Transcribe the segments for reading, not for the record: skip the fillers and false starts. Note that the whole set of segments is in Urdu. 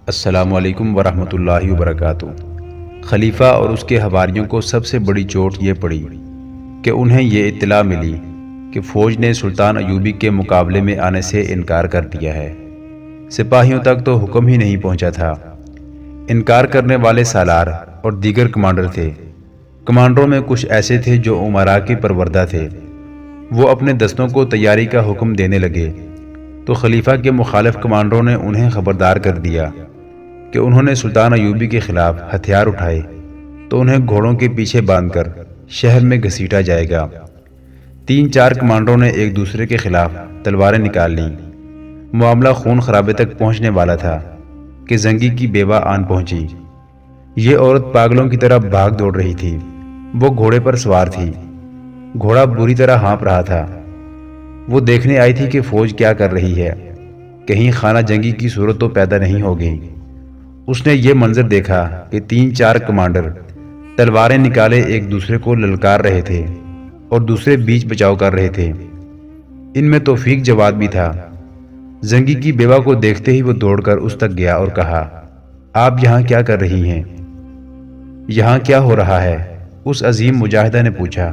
السلام علیکم ورحمۃ اللہ وبرکاتہ۔ خلیفہ اور اس کے حواریوں کو سب سے بڑی چوٹ یہ پڑی کہ انہیں یہ اطلاع ملی کہ فوج نے سلطان ایوبی کے مقابلے میں آنے سے انکار کر دیا ہے۔ سپاہیوں تک تو حکم ہی نہیں پہنچا تھا۔ انکار کرنے والے سالار اور دیگر کمانڈر تھے۔ کمانڈروں میں کچھ ایسے تھے جو امراء کے پروردہ تھے۔ وہ اپنے دستوں کو تیاری کا حکم دینے لگے تو خلیفہ کے مخالف کمانڈروں نے انہیں خبردار کر دیا کہ انہوں نے سلطان ایوبی کے خلاف ہتھیار اٹھائے تو انہیں گھوڑوں کے پیچھے باندھ کر شہر میں گھسیٹا جائے گا۔ 3-4 کمانڈروں نے ایک دوسرے کے خلاف تلواریں نکال لیں۔ معاملہ خون خرابے تک پہنچنے والا تھا کہ زنگی کی بیوہ آن پہنچی۔ یہ عورت پاگلوں کی طرح بھاگ دوڑ رہی تھی۔ وہ گھوڑے پر سوار تھی۔ گھوڑا بری طرح ہانپ رہا تھا۔ وہ دیکھنے آئی تھی کہ فوج کیا کر رہی ہے، کہیں خانہ جنگی کی صورت تو پیدا نہیں ہو گئی۔ اس نے یہ منظر دیکھا کہ 3-4 کمانڈر تلواریں نکالے ایک دوسرے کو للکار رہے تھے اور دوسرے بیچ بچاؤ کر رہے تھے۔ ان میں توفیق جواد بھی تھا۔ زنگی کی بیوہ کو دیکھتے ہی وہ دوڑ کر اس تک گیا اور کہا، آپ یہاں کیا کر رہی ہیں؟ یہاں کیا ہو رہا ہے؟ اس عظیم مجاہدہ نے پوچھا۔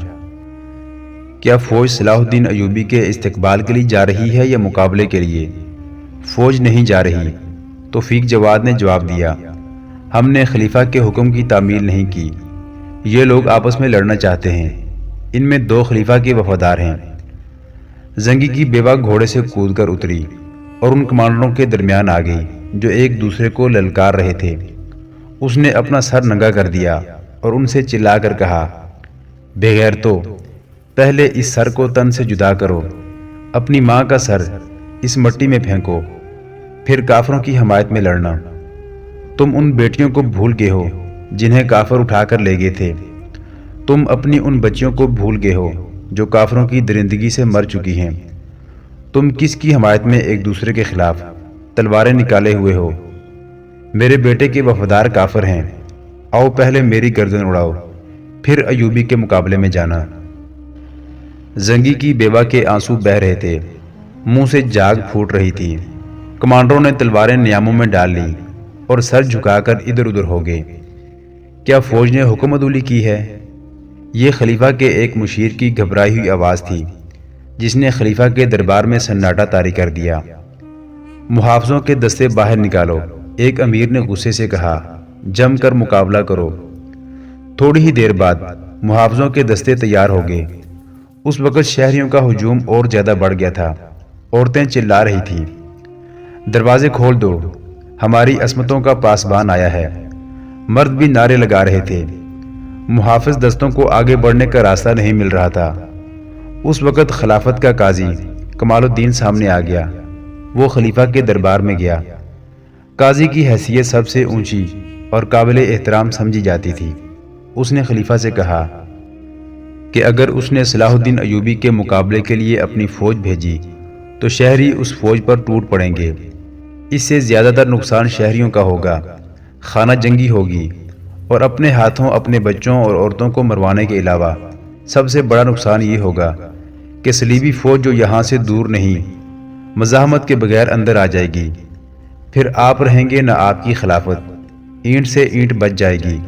کیا فوج صلاح الدین ایوبی کے استقبال کے لیے جا رہی ہے یا مقابلے کے لیے؟ فوج نہیں جا رہی، توفیق جواد نے جواب دیا۔ ہم نے خلیفہ کے حکم کی تعمیل نہیں کی۔ یہ لوگ آپس میں لڑنا چاہتے ہیں۔ ان میں 2 خلیفہ کے وفادار ہیں۔ زنگی کی بیوہ گھوڑے سے کود کر اتری اور ان کمانڈروں کے درمیان آ گئی جو ایک دوسرے کو للکار رہے تھے۔ اس نے اپنا سر ننگا کر دیا اور ان سے چلا کر کہا، بے غیرتو، پہلے اس سر کو تن سے جدا کرو، اپنی ماں کا سر اس مٹی میں پھینکو، پھر کافروں کی حمایت میں لڑنا۔ تم ان بیٹیوں کو بھول گئے ہو جنہیں کافر اٹھا کر لے گئے تھے۔ تم اپنی ان بچیوں کو بھول گئے ہو جو کافروں کی درندگی سے مر چکی ہیں۔ تم کس کی حمایت میں ایک دوسرے کے خلاف تلواریں نکالے ہوئے ہو؟ میرے بیٹے کے وفادار کافر ہیں۔ آؤ پہلے میری گردن اڑاؤ، پھر ایوبی کے مقابلے میں جانا۔ زنگی کی بیوہ کے آنسو بہہ رہے تھے، منہ سے جاگ پھوٹ رہی تھی۔ کمانڈروں نے تلواریں نیاموں میں ڈال لیں اور سر جھکا کر ادھر ادھر ہو گئے۔ کیا فوج نے حکم عدولی کی ہے؟ یہ خلیفہ کے ایک مشیر کی گھبرائی ہوئی آواز تھی جس نے خلیفہ کے دربار میں سناٹا طاری کر دیا۔ محافظوں کے دستے باہر نکالو، ایک امیر نے غصے سے کہا، جم کر مقابلہ کرو۔ تھوڑی ہی دیر بعد محافظوں کے دستے تیار ہو گئے۔ اس وقت شہریوں کا ہجوم اور زیادہ بڑھ گیا تھا۔ عورتیں چلا رہی تھیں، دروازے کھول دو، ہماری عصمتوں کا پاسبان آیا ہے۔ مرد بھی نعرے لگا رہے تھے۔ محافظ دستوں کو آگے بڑھنے کا راستہ نہیں مل رہا تھا۔ اس وقت خلافت کا قاضی کمال الدین سامنے آ گیا۔ وہ خلیفہ کے دربار میں گیا۔ قاضی کی حیثیت سب سے اونچی اور قابل احترام سمجھی جاتی تھی۔ اس نے خلیفہ سے کہا کہ اگر اس نے صلاح الدین ایوبی کے مقابلے کے لیے اپنی فوج بھیجی تو شہری اس فوج پر ٹوٹ پڑیں گے۔ اس سے زیادہ تر نقصان شہریوں کا ہوگا، خانہ جنگی ہوگی، اور اپنے ہاتھوں اپنے بچوں اور عورتوں کو مروانے کے علاوہ سب سے بڑا نقصان یہ ہوگا کہ صلیبی فوج جو یہاں سے دور نہیں مزاحمت کے بغیر اندر آ جائے گی۔ پھر آپ رہیں گے نہ آپ کی خلافت، اینٹ سے اینٹ بچ جائے گی۔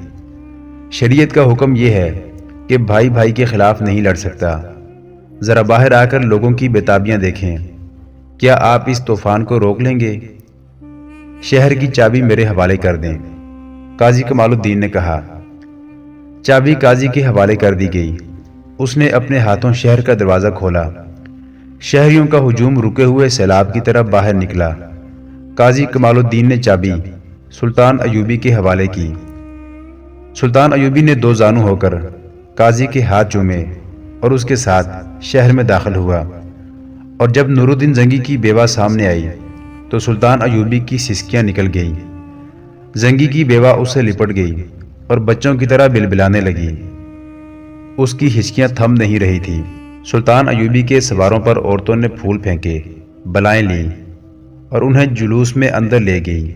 شریعت کا حکم یہ ہے کہ بھائی بھائی کے خلاف نہیں لڑ سکتا۔ ذرا باہر آ کر لوگوں کی بےتابیاں دیکھیں۔ کیا آپ اس طوفان کو روک لیں گے؟ شہر کی چابی میرے حوالے کر دیں، قاضی کمال الدین نے کہا۔ چابی قاضی کے حوالے کر دی گئی۔ اس نے اپنے ہاتھوں شہر کا دروازہ کھولا۔ شہریوں کا ہجوم رکے ہوئے سیلاب کی طرح باہر نکلا۔ قاضی کمال الدین نے چابی سلطان ایوبی کے حوالے کی۔ سلطان ایوبی نے 2 زانو ہو کر قاضی کے ہاتھ چومے اور اس کے ساتھ شہر میں داخل ہوا۔ اور جب نور الدین زنگی کی بیوہ سامنے آئی تو سلطان ایوبی کی سسکیاں نکل گئیں۔ زنگی کی بیوہ اس سے لپٹ گئی اور بچوں کی طرح بلبلانے لگی۔ اس کی ہچکیاں تھم نہیں رہی تھی۔ سلطان ایوبی کے سواروں پر عورتوں نے پھول پھینکے، بلائیں لیں اور انہیں جلوس میں اندر لے گئی۔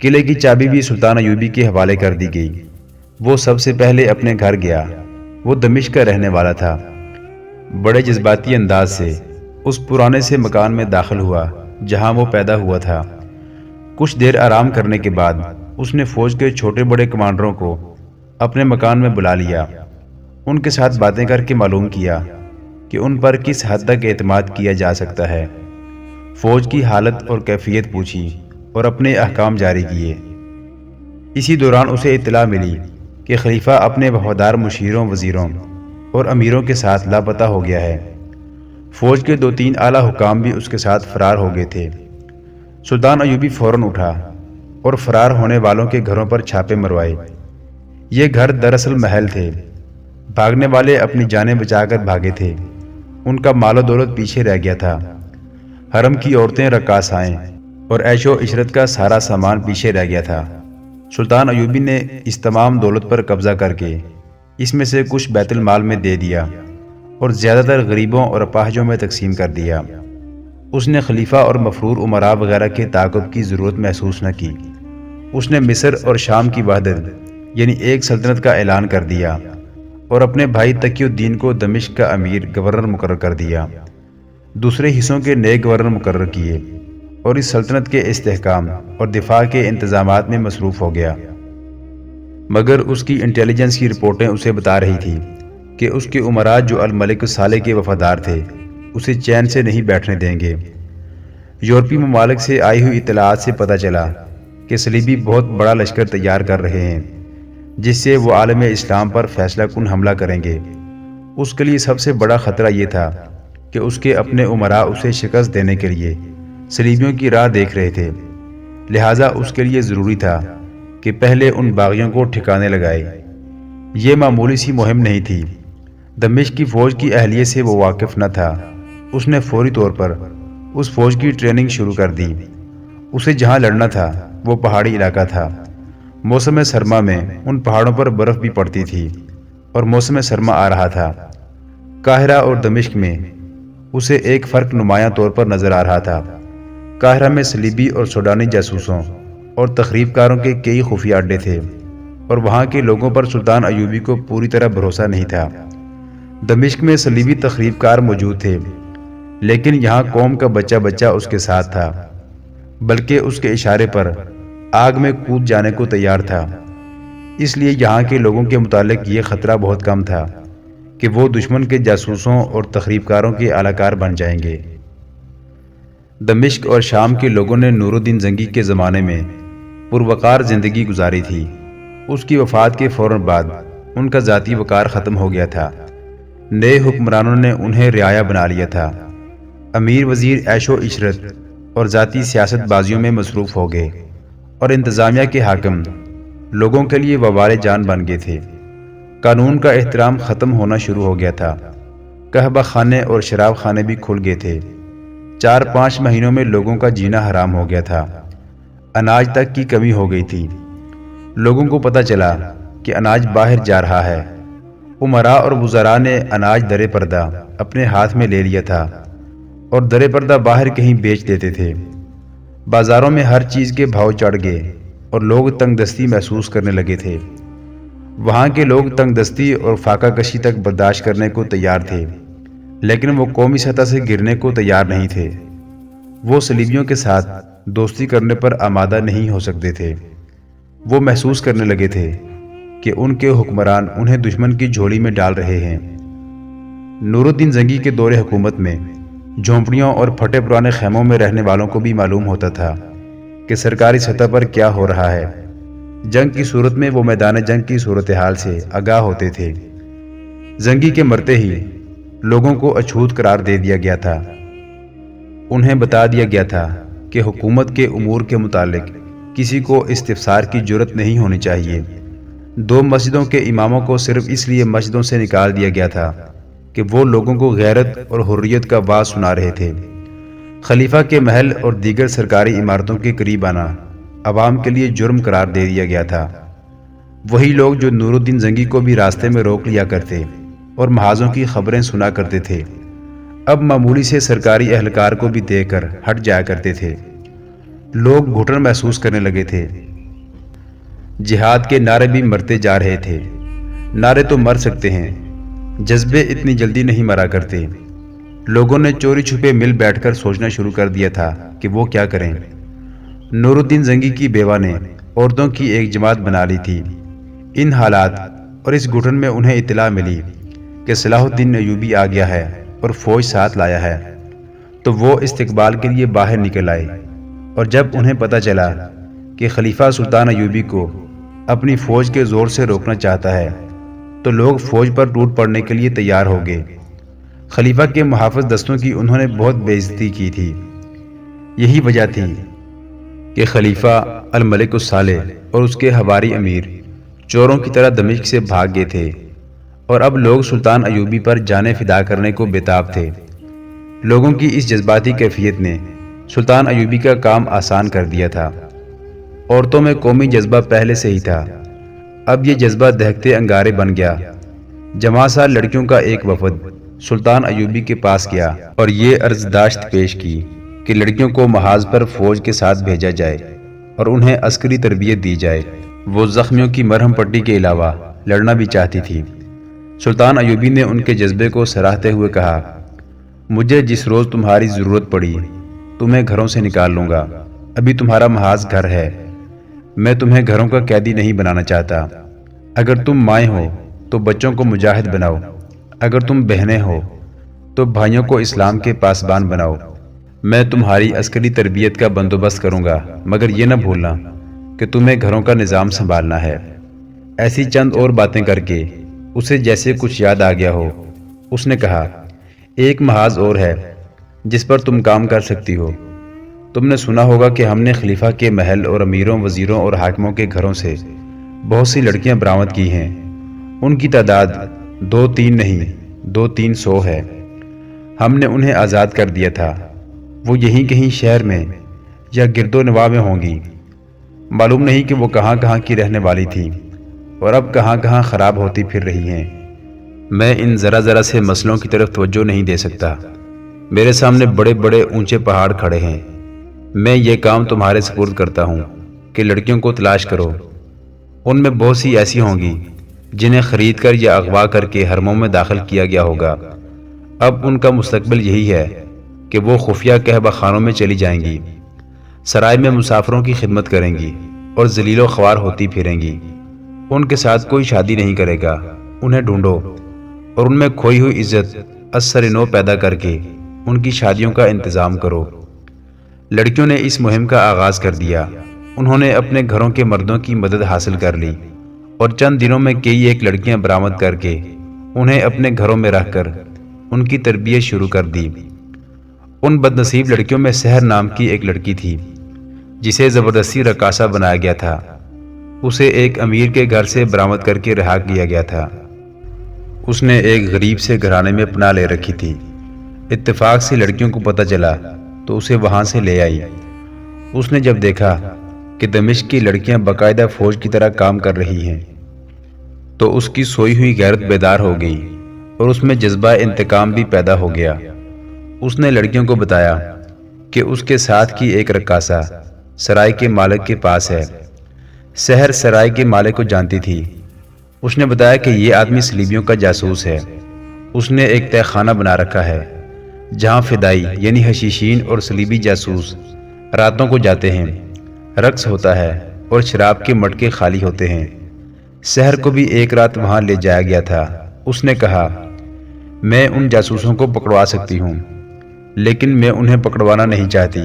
قلعے کی چابی بھی سلطان ایوبی کے حوالے کر دی گئی۔ وہ سب سے پہلے اپنے گھر گیا۔ وہ دمشق کا رہنے والا تھا۔ بڑے جذباتی انداز سے اس پرانے سے مکان میں داخل ہوا جہاں وہ پیدا ہوا تھا۔ کچھ دیر آرام کرنے کے بعد اس نے فوج کے چھوٹے بڑے کمانڈروں کو اپنے مکان میں بلا لیا۔ ان کے ساتھ باتیں کر کے معلوم کیا کہ ان پر کس حد تک اعتماد کیا جا سکتا ہے۔ فوج کی حالت اور کیفیت پوچھی اور اپنے احکام جاری کیے۔ اسی دوران اسے اطلاع ملی کہ خلیفہ اپنے وفادار مشیروں، وزیروں اور امیروں کے ساتھ لاپتہ ہو گیا ہے۔ فوج کے 2-3 اعلیٰ حکام بھی اس کے ساتھ فرار ہو گئے تھے۔ سلطان ایوبی فوراً اٹھا اور فرار ہونے والوں کے گھروں پر چھاپے مروائے۔ یہ گھر دراصل محل تھے۔ بھاگنے والے اپنی جانیں بچا کر بھاگے تھے۔ ان کا مال و دولت پیچھے رہ گیا تھا۔ حرم کی عورتیں، رقاصائیں اور عیش و عشرت کا سارا سامان پیچھے رہ گیا تھا۔ سلطان ایوبی نے اس تمام دولت پر قبضہ کر کے اس میں سے کچھ بیت المال میں دے دیا اور زیادہ تر غریبوں اور اپاہجوں میں تقسیم کر دیا۔ اس نے خلیفہ اور مفرور امراء وغیرہ کے تعاقب کی ضرورت محسوس نہ کی۔ اس نے مصر اور شام کی وحدت یعنی ایک سلطنت کا اعلان کر دیا اور اپنے بھائی تقی الدین کو دمشق کا امیر گورنر مقرر کر دیا۔ دوسرے حصوں کے نئے گورنر مقرر کیے اور اس سلطنت کے استحکام اور دفاع کے انتظامات میں مصروف ہو گیا۔ مگر اس کی انٹیلیجنس کی رپورٹیں اسے بتا رہی تھی کہ اس کے امراء جو الملک صالح کے وفادار تھے اسے چین سے نہیں بیٹھنے دیں گے۔ یورپی ممالک سے آئی ہوئی اطلاعات سے پتہ چلا کہ صلیبی بہت بڑا لشکر تیار کر رہے ہیں جس سے وہ عالم اسلام پر فیصلہ کن حملہ کریں گے۔ اس کے لیے سب سے بڑا خطرہ یہ تھا کہ اس کے اپنے امراء اسے شکست دینے کے لیے صلیبیوں کی راہ دیکھ رہے تھے، لہٰذا اس کے لیے ضروری تھا کہ پہلے ان باغیوں کو ٹھکانے لگائے۔ یہ معمولی سی مہم نہیں تھی۔ دمشق کی فوج کی اہلیت سے وہ واقف نہ تھا۔ اس نے فوری طور پر اس فوج کی ٹریننگ شروع کر دی۔ اسے جہاں لڑنا تھا وہ پہاڑی علاقہ تھا۔ موسم سرما میں ان پہاڑوں پر برف بھی پڑتی تھی اور موسم سرما آ رہا تھا۔ قاہرہ اور دمشق میں اسے ایک فرق نمایاں طور پر نظر آ رہا تھا۔ قاہرہ میں صلیبی اور سوڈانی جاسوسوں اور تخریب کاروں کے کئی خفیہ اڈے تھے اور وہاں کے لوگوں پر سلطان ایوبی کو پوری طرح بھروسہ نہیں تھا۔ دمشق میں صلیبی تخریب کار موجود تھے لیکن یہاں قوم کا بچہ بچہ اس کے ساتھ تھا، بلکہ اس کے اشارے پر آگ میں کود جانے کو تیار تھا۔ اس لیے یہاں کے لوگوں کے متعلق یہ خطرہ بہت کم تھا کہ وہ دشمن کے جاسوسوں اور تخریب کاروں کے اعلی کار بن جائیں گے۔ دمشق اور شام کے لوگوں نے نور الدین زنگی کے زمانے میں پروقار زندگی گزاری تھی۔ اس کی وفات کے فوراً بعد ان کا ذاتی وقار ختم ہو گیا تھا۔ نئے حکمرانوں نے انہیں رعایا بنا لیا تھا۔ امیر وزیر عیش و عشرت اور ذاتی سیاست بازیوں میں مصروف ہو گئے اور انتظامیہ کے حاکم لوگوں کے لیے وبال جان بن گئے تھے۔ قانون کا احترام ختم ہونا شروع ہو گیا تھا۔ قہبہ خانے اور شراب خانے بھی کھل گئے تھے۔ 4-5 مہینوں میں لوگوں کا جینا حرام ہو گیا تھا۔ اناج تک کی کمی ہو گئی تھی۔ لوگوں کو پتہ چلا کہ اناج باہر جا رہا ہے۔ امراء اور وزراء نے اناج درِ پردہ اپنے ہاتھ میں لے لیا تھا اور درِ پردہ باہر کہیں بیچ دیتے تھے۔ بازاروں میں ہر چیز کے بھاؤ چڑھ گئے اور لوگ تنگ دستی محسوس کرنے لگے تھے۔ وہاں کے لوگ تنگ دستی اور فاقہ کشی تک برداشت کرنے کو تیار تھے لیکن وہ قومی سطح سے گرنے کو تیار نہیں تھے۔ وہ صلیبیوں کے ساتھ دوستی کرنے پر آمادہ نہیں ہو سکتے تھے۔ وہ محسوس کرنے لگے تھے کہ ان کے حکمران انہیں دشمن کی جھولی میں ڈال رہے ہیں۔ نور الدین زنگی کے دور حکومت میں جھونپڑیوں اور پھٹے پرانے خیموں میں رہنے والوں کو بھی معلوم ہوتا تھا کہ سرکاری سطح پر کیا ہو رہا ہے۔ جنگ کی صورت میں وہ میدان جنگ کی صورتحال سے آگاہ ہوتے تھے۔ زنگی کے مرتے ہی لوگوں کو اچھوت قرار دے دیا گیا تھا۔ انہیں بتا دیا گیا تھا کہ حکومت کے امور کے متعلق کسی کو استفسار کی جرات نہیں ہونی چاہیے۔ 2 مسجدوں کے اماموں کو صرف اس لیے مسجدوں سے نکال دیا گیا تھا کہ وہ لوگوں کو غیرت اور حریت کا واعظ سنا رہے تھے۔ خلیفہ کے محل اور دیگر سرکاری عمارتوں کے قریب آنا عوام کے لیے جرم قرار دے دیا گیا تھا۔ وہی لوگ جو نور الدین زنگی کو بھی راستے میں روک لیا کرتے اور محاذوں کی خبریں سنا کرتے تھے، اب معمولی سے سرکاری اہلکار کو بھی دیکھ کر ہٹ جایا کرتے تھے۔ لوگ گھٹن محسوس کرنے لگے تھے۔ جہاد کے نعرے بھی مرتے جا رہے تھے۔ نعرے تو مر سکتے ہیں، جذبے اتنی جلدی نہیں مرا کرتے۔ لوگوں نے چوری چھپے مل بیٹھ کر سوچنا شروع کر دیا تھا کہ وہ کیا کریں۔ نور الدین زنگی کی بیوہ نے عورتوں کی ایک جماعت بنا لی تھی۔ ان حالات اور اس گھٹن میں انہیں اطلاع ملی کہ صلاح الدین ایوبی آ گیا ہے اور فوج ساتھ لایا ہے، تو وہ استقبال کے لیے باہر نکل آئے۔ اور جب انہیں پتہ چلا کہ خلیفہ سلطان ایوبی کو اپنی فوج کے زور سے روکنا چاہتا ہے تو لوگ فوج پر ٹوٹ پڑنے کے لیے تیار ہو گئے۔ خلیفہ کے محافظ دستوں کی انہوں نے بہت بے عزتی کی تھی۔ یہی وجہ تھی کہ خلیفہ الملک الصالح اور اس کے حواری امیر چوروں کی طرح دمشق سے بھاگ گئے تھے، اور اب لوگ سلطان ایوبی پر جانیں فدا کرنے کو بےتاب تھے۔ لوگوں کی اس جذباتی کیفیت نے سلطان ایوبی کا کام آسان کر دیا تھا۔ عورتوں میں قومی جذبہ پہلے سے ہی تھا، اب یہ جذبہ دہکتے انگارے بن گیا۔ جمع سال لڑکیوں کا ایک وفد سلطان ایوبی کے پاس گیا اور یہ عرضداشت پیش کی کہ لڑکیوں کو محاذ پر فوج کے ساتھ بھیجا جائے اور انہیں عسکری تربیت دی جائے۔ وہ زخمیوں کی مرہم پٹی کے علاوہ لڑنا بھی چاہتی تھی۔ سلطان ایوبی نے ان کے جذبے کو سراہتے ہوئے کہا، مجھے جس روز تمہاری ضرورت پڑی تمہیں گھروں سے نکال لوں گا۔ ابھی تمہارا محاذ گھر ہے، میں تمہیں گھروں کا قیدی نہیں بنانا چاہتا۔ اگر تم مائیں ہو تو بچوں کو مجاہد بناؤ، اگر تم بہنیں ہو تو بھائیوں کو اسلام کے پاسبان بناؤ۔ میں تمہاری عسکری تربیت کا بندوبست کروں گا، مگر یہ نہ بھولنا کہ تمہیں گھروں کا نظام سنبھالنا ہے۔ ایسی چند اور باتیں کر کے اسے جیسے کچھ یاد آ گیا ہو، اس نے کہا، ایک محاذ اور ہے جس پر تم کام کر سکتی ہو۔ تم نے سنا ہوگا کہ ہم نے خلیفہ کے محل اور امیروں، وزیروں اور حاکموں کے گھروں سے بہت سی لڑکیاں برآمد کی ہیں۔ ان کی تعداد 2-3 نہیں، 200-300 ہے۔ ہم نے انہیں آزاد کر دیا تھا۔ وہ یہیں کہیں شہر میں یا گرد و نواح میں ہوں گی۔ معلوم نہیں کہ وہ کہاں کہاں کی رہنے والی تھیں اور اب کہاں کہاں خراب ہوتی پھر رہی ہیں۔ میں ان ذرا ذرا سے مسئلوں کی طرف توجہ نہیں دے سکتا۔ میرے سامنے بڑے بڑے اونچے پہاڑ کھڑے ہیں۔ میں یہ کام تمہارے سپرد کرتا ہوں کہ لڑکیوں کو تلاش کرو۔ ان میں بہت سی ایسی ہوں گی جنہیں خرید کر یا اغوا کر کے حرموں میں داخل کیا گیا ہوگا۔ اب ان کا مستقبل یہی ہے کہ وہ خفیہ کہبہ خانوں میں چلی جائیں گی، سرائے میں مسافروں کی خدمت کریں گی اور ذلیل و خوار ہوتی پھریں گی۔ ان کے ساتھ کوئی شادی نہیں کرے گا۔ انہیں ڈھونڈو اور ان میں کھوئی ہوئی عزت اثر نو پیدا کر کے ان کی شادیوں کا انتظام کرو۔ لڑکیوں نے اس مہم کا آغاز کر دیا۔ انہوں نے اپنے گھروں کے مردوں کی مدد حاصل کر لی اور چند دنوں میں کئی ایک لڑکیاں برآمد کر کے انہیں اپنے گھروں میں رکھ کر ان کی تربیت شروع کر دی۔ ان بد نصیب لڑکیوں میں سحر نام کی ایک لڑکی تھی جسے زبردستی رقاصہ بنایا گیا تھا۔ اسے ایک امیر کے گھر سے برآمد کر کے رہا کیا گیا تھا۔ اس نے ایک غریب سے گھرانے میں پناہ لے رکھی تھی۔ اتفاق سے لڑکیوں کو پتہ چلا تو اسے وہاں سے لے آئی۔ اس نے جب دیکھا کہ دمشق کی لڑکیاں باقاعدہ فوج کی طرح کام کر رہی ہیں تو اس کی سوئی ہوئی غیرت بیدار ہو گئی اور اس میں جذبہ انتقام بھی پیدا ہو گیا۔ اس نے لڑکیوں کو بتایا کہ اس کے ساتھ کی ایک رقاصہ سرائے کے مالک کے پاس ہے۔ سحر سرائے کے مالک کو جانتی تھی۔ اس نے بتایا کہ یہ آدمی صلیبیوں کا جاسوس ہے۔ اس نے ایک تہہ خانہ بنا رکھا ہے جہاں فدائی یعنی حشیشین اور صلیبی جاسوس راتوں کو جاتے ہیں، رقص ہوتا ہے اور شراب کے مٹکے خالی ہوتے ہیں۔ سحر کو بھی ایک رات وہاں لے جایا گیا تھا۔ اس نے کہا، میں ان جاسوسوں کو پکڑوا سکتی ہوں، لیکن میں انہیں پکڑوانا نہیں چاہتی۔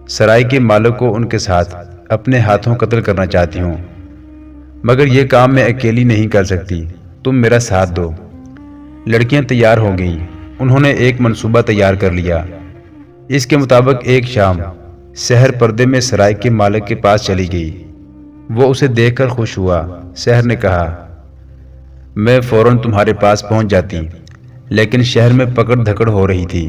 سرائے کے مالک کو ان کے ساتھ اپنے ہاتھوں قتل کرنا چاہتی ہوں، مگر یہ کام میں اکیلی نہیں کر سکتی، تم میرا ساتھ دو۔ لڑکیاں تیار ہو گئیں۔ انہوں نے ایک منصوبہ تیار کر لیا۔ اس کے مطابق ایک شام سحر پردے میں سرائے کے مالک کے پاس چلی گئی۔ وہ اسے دیکھ کر خوش ہوا۔ سحر نے کہا، میں فوراً تمہارے پاس پہنچ جاتی، لیکن شہر میں پکڑ دھکڑ ہو رہی تھی۔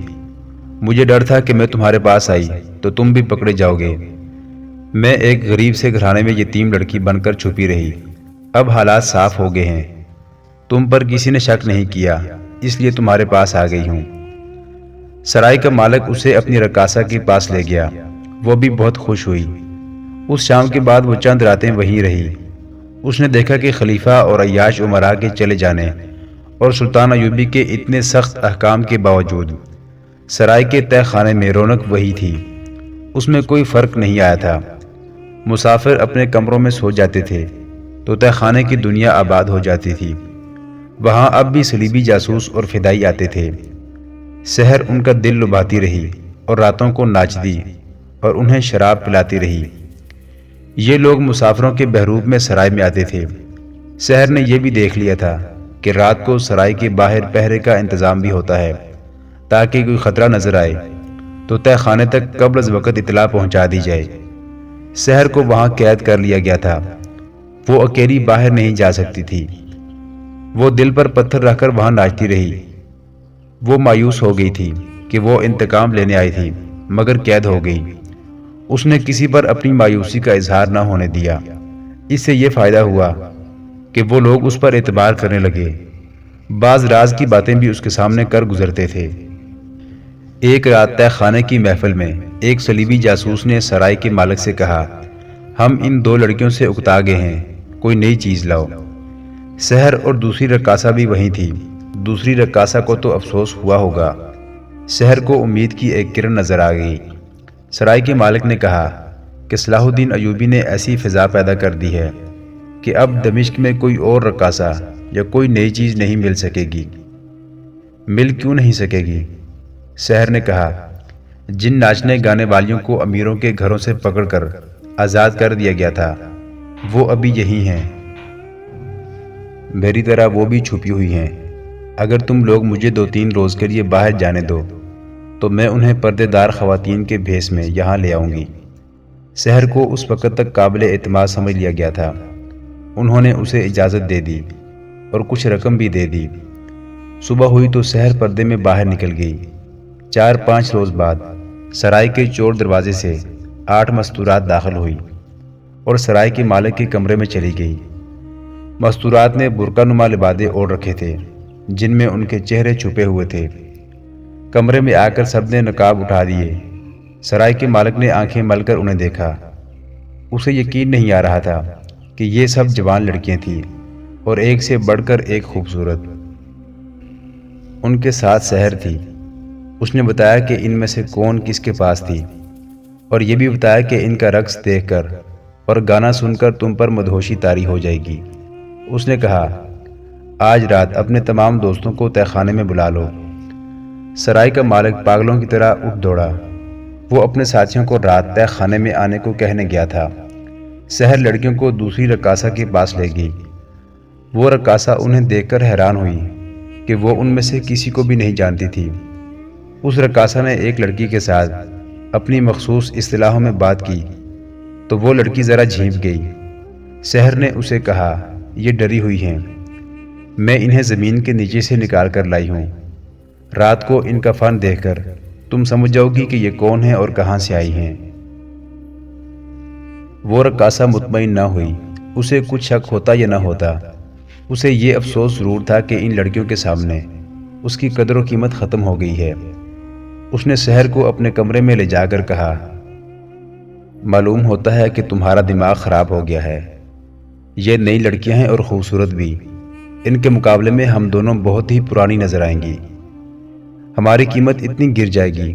مجھے ڈر تھا کہ میں تمہارے پاس آئی تو تم بھی پکڑے جاؤ گے۔ میں ایک غریب سے گھرانے میں یتیم لڑکی بن کر چھپی رہی۔ اب حالات صاف ہو گئے ہیں، تم پر کسی نے شک نہیں کیا، اس لیے تمہارے پاس آ گئی ہوں۔ سرائے کا مالک اسے اپنی رقاصہ کے پاس لے گیا۔ وہ بھی بہت خوش ہوئی۔ اس شام کے بعد وہ چند راتیں وہیں رہی۔ اس نے دیکھا کہ خلیفہ اور عیاش امراء کے چلے جانے اور سلطان ایوبی کے اتنے سخت احکام کے باوجود سرائے کے تہہ خانے میں رونق وہی تھی۔ اس میں کوئی فرق نہیں آیا تھا۔ مسافر اپنے کمروں میں سو جاتے تھے تو تہ خانے کی دنیا آباد ہو جاتی تھی۔ وہاں اب بھی صلیبی جاسوس اور فدائی آتے تھے۔ سحر ان کا دل لبھاتی رہی اور راتوں کو ناچ دی اور انہیں شراب پلاتی رہی۔ یہ لوگ مسافروں کے بحروب میں سرائے میں آتے تھے۔ سحر نے یہ بھی دیکھ لیا تھا کہ رات کو سرائے کے باہر پہرے کا انتظام بھی ہوتا ہے تاکہ کوئی خطرہ نظر آئے تو تہ خانے تک قبل از وقت اطلاع پہنچا دی جائے۔ سحر کو وہاں قید کر لیا گیا تھا۔ وہ اکیلی باہر نہیں جا سکتی تھی۔ وہ دل پر پتھر رکھ کر وہاں ناچتی رہی۔ وہ مایوس ہو گئی تھی کہ وہ انتقام لینے آئی تھی مگر قید ہو گئی۔ اس نے کسی پر اپنی مایوسی کا اظہار نہ ہونے دیا۔ اس سے یہ فائدہ ہوا کہ وہ لوگ اس پر اعتبار کرنے لگے۔ بعض راز کی باتیں بھی اس کے سامنے کر گزرتے تھے۔ ایک رات تہ خانے کی محفل میں ایک صلیبی جاسوس نے سرائے کے مالک سے کہا، ہم ان 2 لڑکیوں سے اکتا گئے ہیں، کوئی نئی چیز لاؤ۔ سحر اور دوسری رقاصہ بھی وہیں تھی۔ دوسری رقاصہ کو تو افسوس ہوا ہوگا۔ سحر کو امید کی ایک کرن نظر آ گئی۔ سرائے کے مالک نے کہا کہ صلاح الدین ایوبی نے ایسی فضا پیدا کر دی ہے کہ اب دمشق میں کوئی اور رقاصہ یا کوئی نئی چیز نہیں مل سکے گی۔ مل کیوں نہیں سکے گی؟ سحر نے کہا، جن ناچنے گانے والیوں کو امیروں کے گھروں سے پکڑ کر آزاد کر دیا گیا تھا وہ ابھی یہی ہیں۔ میری طرح وہ بھی چھپی ہوئی ہیں۔ اگر تم لوگ مجھے 2-3 روز کے لیے باہر جانے دو تو میں انہیں پردے دار خواتین کے بھیس میں یہاں لے آؤں گی۔ سحر کو اس وقت تک قابل اعتماد سمجھ لیا گیا تھا۔ انہوں نے اسے اجازت دے دی اور کچھ رقم بھی دے دی۔ صبح ہوئی تو سحر پردے میں باہر نکل گئی۔ 4-5 روز بعد سرائے کے چور دروازے سے 8 مستورات داخل ہوئی اور سرائے کے مالک کے کمرے میں چلی گئی۔ مستورات نے برقع نما لبادے اوڑھ رکھے تھے جن میں ان کے چہرے چھپے ہوئے تھے۔ کمرے میں آ کر سب نے نقاب اٹھا دیے۔ سرائے کے مالک نے آنکھیں مل کر انہیں دیکھا۔ اسے یقین نہیں آ رہا تھا کہ یہ سب جوان لڑکیاں تھیں اور ایک سے بڑھ کر ایک خوبصورت۔ ان کے ساتھ سحر تھی۔ اس نے بتایا کہ ان میں سے کون کس کے پاس تھی اور یہ بھی بتایا کہ ان کا رقص دیکھ کر اور گانا سن کر تم پر مدہوشی طاری ہو جائے گی۔ اس نے کہا، آج رات اپنے تمام دوستوں کو تہ خانے میں بلا لو۔ سرائے کا مالک پاگلوں کی طرح اٹھ دوڑا۔ وہ اپنے ساتھیوں کو رات تہ خانے میں آنے کو کہنے گیا تھا۔ سحر لڑکیوں کو دوسری رقاصہ کے پاس لے گئی۔ وہ رقاصہ انہیں دیکھ کر حیران ہوئی کہ وہ ان میں سے کسی کو بھی نہیں جانتی تھی۔ اس رقاصہ نے ایک لڑکی کے ساتھ اپنی مخصوص اصطلاحوں میں بات کی تو وہ لڑکی ذرا جھینپ گئی۔ سحر نے اسے کہا، یہ ڈری ہوئی ہیں، میں انہیں زمین کے نیچے سے نکال کر لائی ہوں۔ رات کو ان کا فن دیکھ کر تم سمجھ جاؤ گی کہ یہ کون ہیں اور کہاں سے آئی ہیں۔ وہ رقاصہ مطمئن نہ ہوئی۔ اسے کچھ شک ہوتا یا نہ ہوتا، اسے یہ افسوس ضرور تھا کہ ان لڑکیوں کے سامنے اس کی قدر و قیمت ختم ہو گئی ہے۔ اس نے سحر کو اپنے کمرے میں لے جا کر کہا، معلوم ہوتا ہے کہ تمہارا دماغ خراب ہو گیا ہے۔ یہ نئی لڑکیاں ہیں اور خوبصورت بھی۔ ان کے مقابلے میں ہم دونوں بہت ہی پرانی نظر آئیں گی۔ ہماری قیمت اتنی گر جائے گی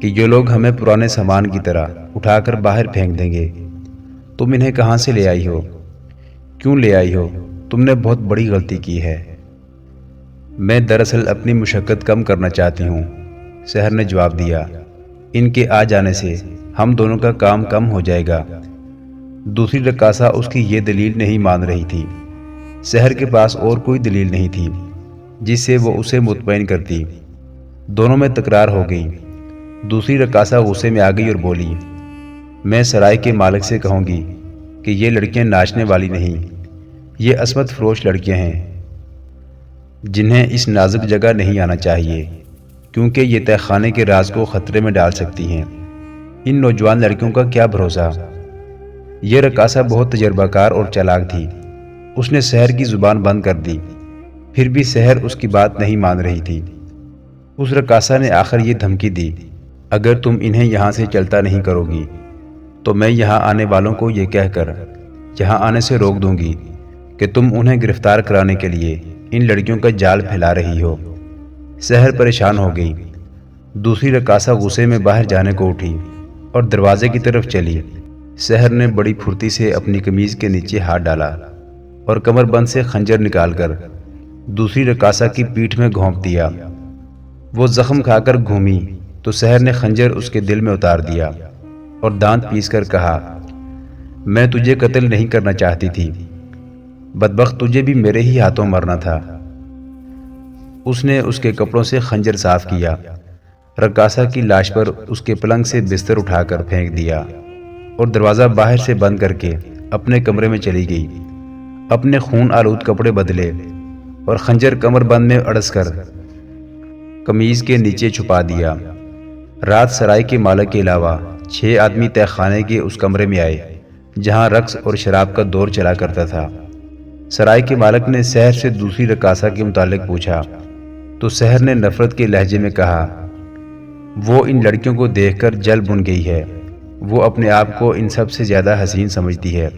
کہ یہ لوگ ہمیں پرانے سامان کی طرح اٹھا کر باہر پھینک دیں گے۔ تم انہیں کہاں سے لے آئی ہو؟ کیوں لے آئی ہو؟ تم نے بہت بڑی غلطی کی ہے۔ میں دراصل اپنی مشقت کم کرنا چاہتی ہوں، سحر نے جواب دیا۔ ان کے آ جانے سے ہم دونوں کا کام کم ہو جائے گا۔ دوسری رقاصہ اس کی یہ دلیل نہیں مان رہی تھی۔ سحر کے پاس اور کوئی دلیل نہیں تھی جس سے وہ اسے مطمئن کرتی۔ دونوں میں تکرار ہو گئی۔ دوسری رقاصہ غصے میں آ گئی اور بولی، میں سرائے کے مالک سے کہوں گی کہ یہ لڑکیاں ناچنے والی نہیں، یہ عصمت فروش لڑکیاں ہیں جنہیں اس نازک جگہ نہیں آنا چاہیے کیونکہ یہ تہ خانے کے راز کو خطرے میں ڈال سکتی ہیں۔ ان نوجوان لڑکیوں کا کیا بھروسہ؟ یہ رقاصہ بہت تجربہ کار اور چالاک تھی۔ اس نے سحر کی زبان بند کر دی، پھر بھی سحر اس کی بات نہیں مان رہی تھی۔ اس رقاصہ نے آخر یہ دھمکی دی، اگر تم انہیں یہاں سے چلتا نہیں کرو گی تو میں یہاں آنے والوں کو یہ کہہ کر یہاں آنے سے روک دوں گی کہ تم انہیں گرفتار کرانے کے لیے ان لڑکیوں کا جال پھیلا رہی ہو۔ سحر پریشان ہو گئی۔ دوسری رقاصہ غصے میں باہر جانے کو اٹھی اور دروازے کی طرف چلی۔ سحر نے بڑی پھرتی سے اپنی قمیض کے نیچے ہاتھ ڈالا اور کمر بند سے خنجر نکال کر دوسری رقاصہ کی پیٹھ میں گھونپ دیا۔ وہ زخم کھا کر گھومی تو سحر نے خنجر اس کے دل میں اتار دیا اور دانت پیس کر کہا، میں تجھے قتل نہیں کرنا چاہتی تھی، بدبخت تجھے بھی میرے ہی ہاتھوں مرنا تھا۔ اس نے اس کے کپڑوں سے خنجر صاف کیا، رقاصہ کی لاش پر اس کے پلنگ سے بستر اٹھا کر پھینک دیا اور دروازہ باہر سے بند کر کے اپنے کمرے میں چلی گئی۔ اپنے خون آلود کپڑے بدلے اور خنجر کمر بند میں اڑس کر قمیض کے نیچے چھپا دیا۔ رات سرائے کے مالک کے علاوہ 6 آدمی تہ خانے کے اس کمرے میں آئے جہاں رقص اور شراب کا دور چلا کرتا تھا۔ سرائے کے مالک نے سحر سے دوسری رقاصہ کے متعلق پوچھا تو سحر نے نفرت کے لہجے میں کہا، وہ ان لڑکیوں کو دیکھ کر جل بن گئی ہے، وہ اپنے آپ کو ان سب سے زیادہ حسین سمجھتی ہے۔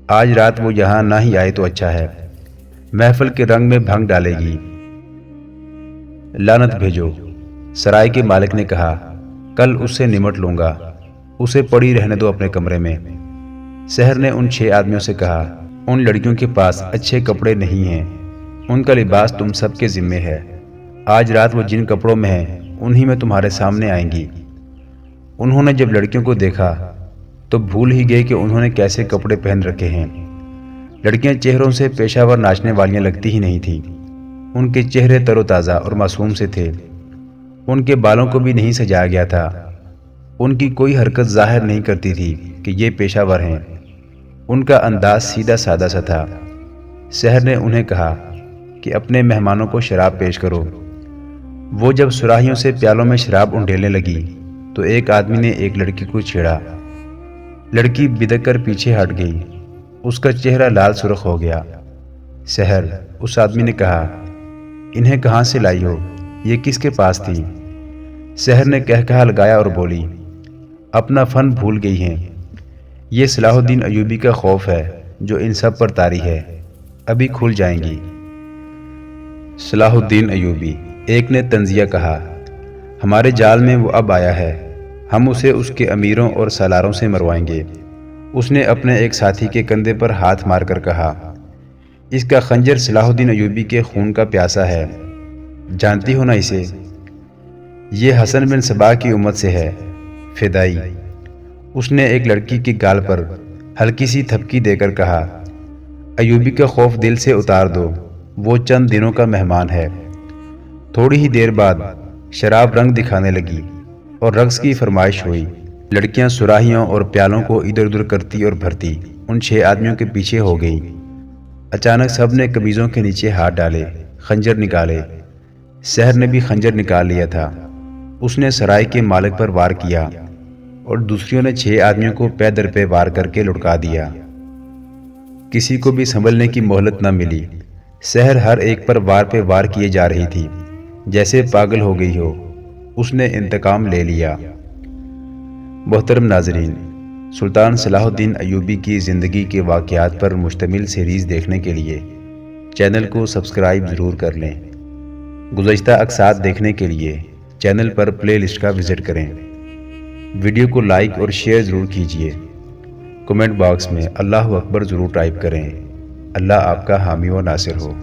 آج رات وہ یہاں نہ ہی آئے تو اچھا ہے، محفل کے رنگ میں بھنگ ڈالے گی۔ لعنت بھیجو۔ سرائے کے مالک نے کہا، کل اس سے نمٹ لوں گا، اسے پڑی رہنے دو اپنے کمرے میں۔ سحر نے ان 6 آدمیوں سے کہا، ان لڑکیوں کے پاس اچھے کپڑے نہیں ہیں، ان کا لباس تم سب کے ذمے ہے۔ آج رات وہ جن کپڑوں میں ہیں انہی میں تمہارے سامنے آئیں گی۔ انہوں نے جب لڑکیوں کو دیکھا تو بھول ہی گئے کہ انہوں نے کیسے کپڑے پہن رکھے ہیں۔ لڑکیاں چہروں سے پیشہ ور ناچنے والیاں لگتی ہی نہیں تھیں، ان کے چہرے تر و تازہ اور معصوم سے تھے، ان کے بالوں کو بھی نہیں سجایا گیا تھا، ان کی کوئی حرکت ظاہر نہیں کرتی تھی کہ یہ پیشہ ور ہیں، ان کا انداز سیدھا سادہ سا تھا۔ سحر نے انہیں کہا کہ اپنے مہمانوں کو شراب پیش کرو۔ وہ جب سراہیوں سے پیالوں میں شراب انڈیلنے لگی تو ایک آدمی نے ایک لڑکی کو چھیڑا، لڑکی بدک کر پیچھے ہٹ گئی، اس کا چہرہ لال سرخ ہو گیا۔ سحر اس آدمی نے کہا، انہیں کہاں سے لائی ہو، یہ کس کے پاس تھی؟ سحر نے کہا لگایا اور بولی، اپنا فن بھول گئی ہیں، یہ صلاح الدین ایوبی کا خوف ہے جو ان سب پر طاری ہے، ابھی کھل جائیں گی۔ صلاح الدین ایوبی۔ ایک نے طنزیہ کہا، ہمارے جال میں وہ اب آیا ہے، ہم اسے اس کے امیروں اور سالاروں سے مروائیں گے۔ اس نے اپنے ایک ساتھی کے کندھے پر ہاتھ مار کر کہا، اس کا خنجر صلاح الدین ایوبی کے خون کا پیاسا ہے، جانتی ہو نا اسے؟ یہ حسن بن صبا کی امت سے ہے، فدائی۔ اس نے ایک لڑکی کے گال پر ہلکی سی تھپکی دے کر کہا، ایوبی کا خوف دل سے اتار دو، وہ چند دنوں کا مہمان ہے۔ تھوڑی ہی دیر بعد شراب رنگ دکھانے لگی اور رقص کی فرمائش ہوئی۔ لڑکیاں سراہیوں اور پیالوں کو ادھر ادھر کرتی اور بھرتی ان 6 آدمیوں کے پیچھے ہو گئیں۔ اچانک سب نے قمیضوں کے نیچے ہاتھ ڈالے، خنجر نکالے۔ سحر نے بھی خنجر نکال لیا تھا، اس نے سرائے کے مالک پر وار کیا اور دوسریوں نے 6 آدمیوں کو پے در پہ وار کر کے لٹکا دیا۔ کسی کو بھی سنبھلنے کی مہلت نہ ملی، سحر ہر ایک پر وار پہ وار کیے جا رہی تھی، جیسے پاگل ہو گئی ہو۔ اس نے انتقام لے لیا۔ محترم ناظرین، سلطان صلاح الدین ایوبی کی زندگی کے واقعات پر مشتمل سیریز دیکھنے کے لیے چینل کو سبسکرائب ضرور کر لیں۔ گزشتہ اقساط دیکھنے کے لیے چینل پر پلے لسٹ کا وزٹ کریں۔ ویڈیو کو لائک اور شیئر ضرور کیجیے۔ کمنٹ باکس میں اللہ اکبر ضرور ٹائپ کریں۔ اللہ آپ کا حامی و ناصر ہو۔